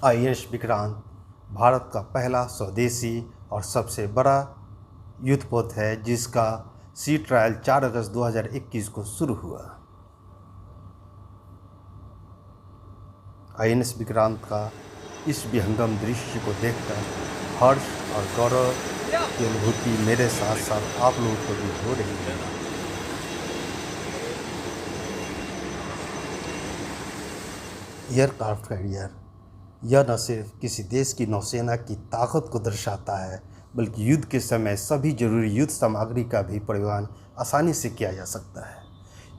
INS Vikrant Bharat का पहला स्वदेशी और सबसे बड़ा युद्धपोत है जिसका सी ट्रायल 4 अगस्त 2021 को शुरू हुआ। आईएनएस विक्रांत का इस विहंगम दृश्य को देखकर हर्ष और गौरव की अनुभूति मेरे साथ साथ आप लोगों को भी हो रही है। एयरक्राफ्ट कैरियर यह न सिर्फ किसी देश की नौसेना की ताकत को दर्शाता है बल्कि युद्ध के समय सभी जरूरी युद्ध सामग्री का भी परिवहन आसानी से किया जा सकता है।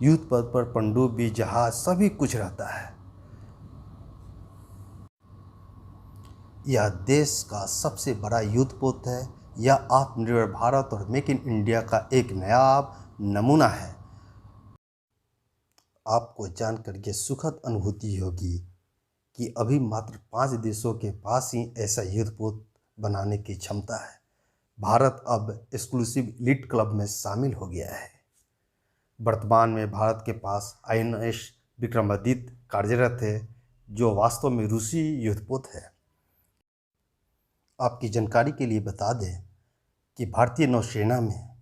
युद्ध पथ पर पनडुब्बी, जहाज सभी कुछ रहता है। यह देश का सबसे बड़ा युद्धपोत है। यह आत्मनिर्भर भारत और मेक इन इंडिया का एक नायाब नमूना है। आपको जानकर ये सुखद अनुभूति होगी कि अभी मात्र 5 देशों के पास ही ऐसा युद्धपोत बनाने की क्षमता है। भारत अब एक्सक्लूसिव एलीट क्लब में शामिल हो गया है। वर्तमान में भारत के पास आईएनएस विक्रमादित्य कार्यरत है, जो वास्तव में रूसी युद्धपोत है। आपकी जानकारी के लिए बता दें कि भारतीय नौसेना में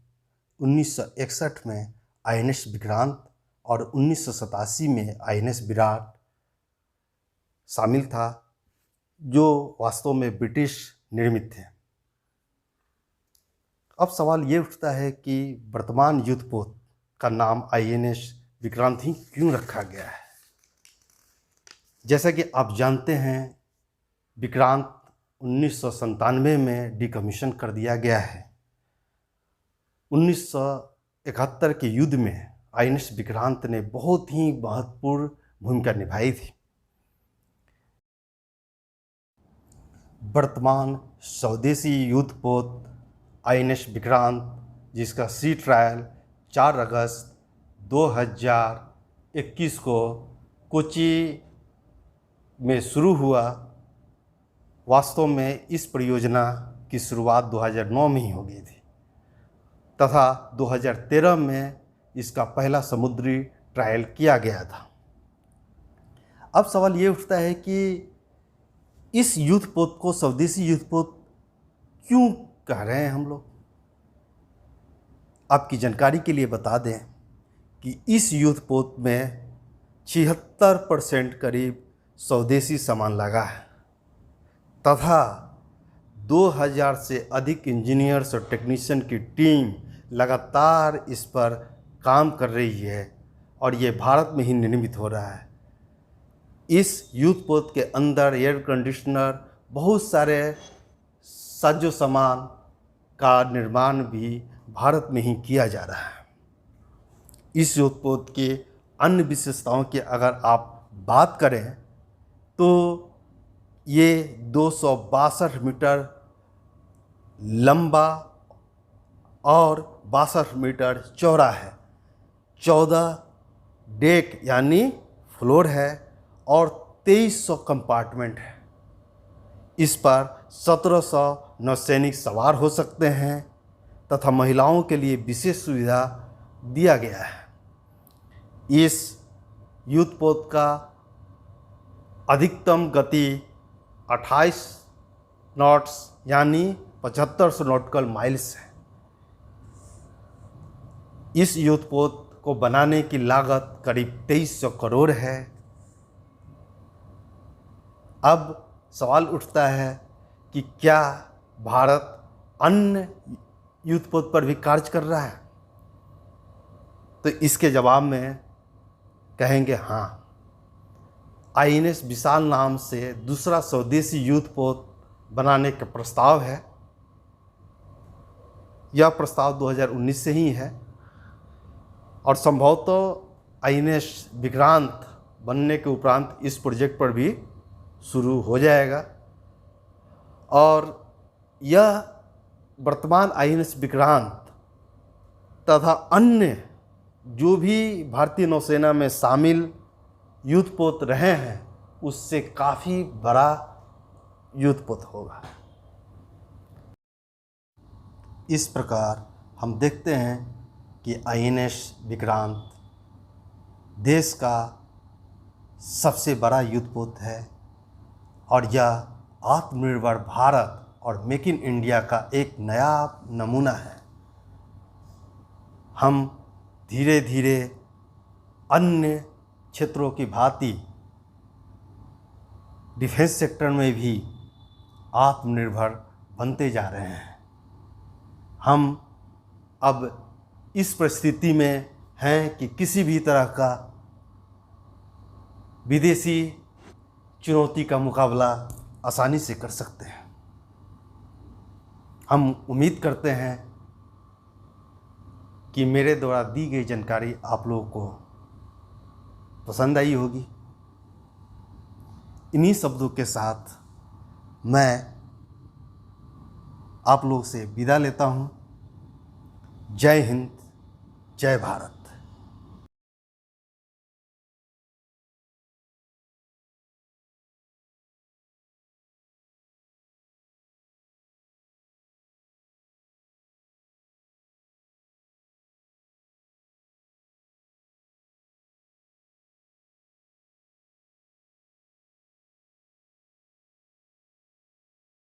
1961 में आईएनएस विक्रांत और 1987 में आईएनएस विराट शामिल था, जो वास्तव में ब्रिटिश निर्मित थे। अब सवाल ये उठता है कि वर्तमान युद्धपोत का नाम आईएनएस विक्रांत ही क्यों रखा गया है। जैसा कि आप जानते हैं, विक्रांत 1997 में डिकमीशन कर दिया गया है। 1971 के युद्ध में आईएनएस विक्रांत ने बहुत ही महत्वपूर्ण भूमिका निभाई थी। वर्तमान स्वदेशी युद्धपोत आईएनएस विक्रांत, जिसका सी ट्रायल 4 अगस्त 2021 को कोच्चि में शुरू हुआ, वास्तव में इस परियोजना की शुरुआत 2009 में ही हो गई थी तथा 2013 में इसका पहला समुद्री ट्रायल किया गया था। अब सवाल ये उठता है कि इस युद्धपोत को स्वदेशी युद्धपोत क्यों कह रहे हैं हम लोग। आपकी जानकारी के लिए बता दें कि इस युद्धपोत में 76% करीब स्वदेशी सामान लगा है तथा 2000 से अधिक इंजीनियर्स और टेक्नीशियन की टीम लगातार इस पर काम कर रही है और ये भारत में ही निर्मित हो रहा है। इस युद्धपोत के अंदर एयर कंडीशनर, बहुत सारे साजो सामान का निर्माण भी भारत में ही किया जा रहा है। इस युद्धपोत के अन्य विशेषताओं की अगर आप बात करें तो ये 262 मीटर लंबा और 62 मीटर चौड़ा है। 14 डेक यानी फ्लोर है और 2300 कंपार्टमेंट है। इस पर 1700 नौसैनिक सवार हो सकते हैं तथा महिलाओं के लिए विशेष सुविधा दिया गया है। इस युद्धपोत का अधिकतम गति 28 नॉट्स यानी 7500 नॉटिकल माइल्स है। इस युद्धपोत को बनाने की लागत करीब 2300 करोड़ है। अब सवाल उठता है कि क्या भारत अन्य युद्धपोत पर भी कार्य कर रहा है, तो इसके जवाब में कहेंगे हाँ। आईएनएस विशाल नाम से दूसरा स्वदेशी युद्धपोत बनाने का प्रस्ताव है। यह प्रस्ताव 2019 से ही है और संभवतः आईएनएस विक्रांत बनने के उपरांत इस प्रोजेक्ट पर भी शुरू हो जाएगा। और यह वर्तमान आईएनएस विक्रांत तथा अन्य जो भी भारतीय नौसेना में शामिल युद्धपोत रहे हैं उससे काफ़ी बड़ा युद्धपोत होगा। इस प्रकार हम देखते हैं कि आईएनएस विक्रांत देश का सबसे बड़ा युद्धपोत है और यह आत्मनिर्भर भारत और मेक इन इंडिया का एक नया नमूना है। हम धीरे धीरे अन्य क्षेत्रों की भांति डिफेंस सेक्टर में भी आत्मनिर्भर बनते जा रहे हैं। हम अब इस परिस्थिति में हैं कि किसी भी तरह का विदेशी चुनौती का मुकाबला आसानी से कर सकते हैं। हम उम्मीद करते हैं कि मेरे द्वारा दी गई जानकारी आप लोगों को पसंद आई होगी। इन्हीं शब्दों के साथ मैं आप लोगों से विदा लेता हूँ। जय हिंद, जय भारत।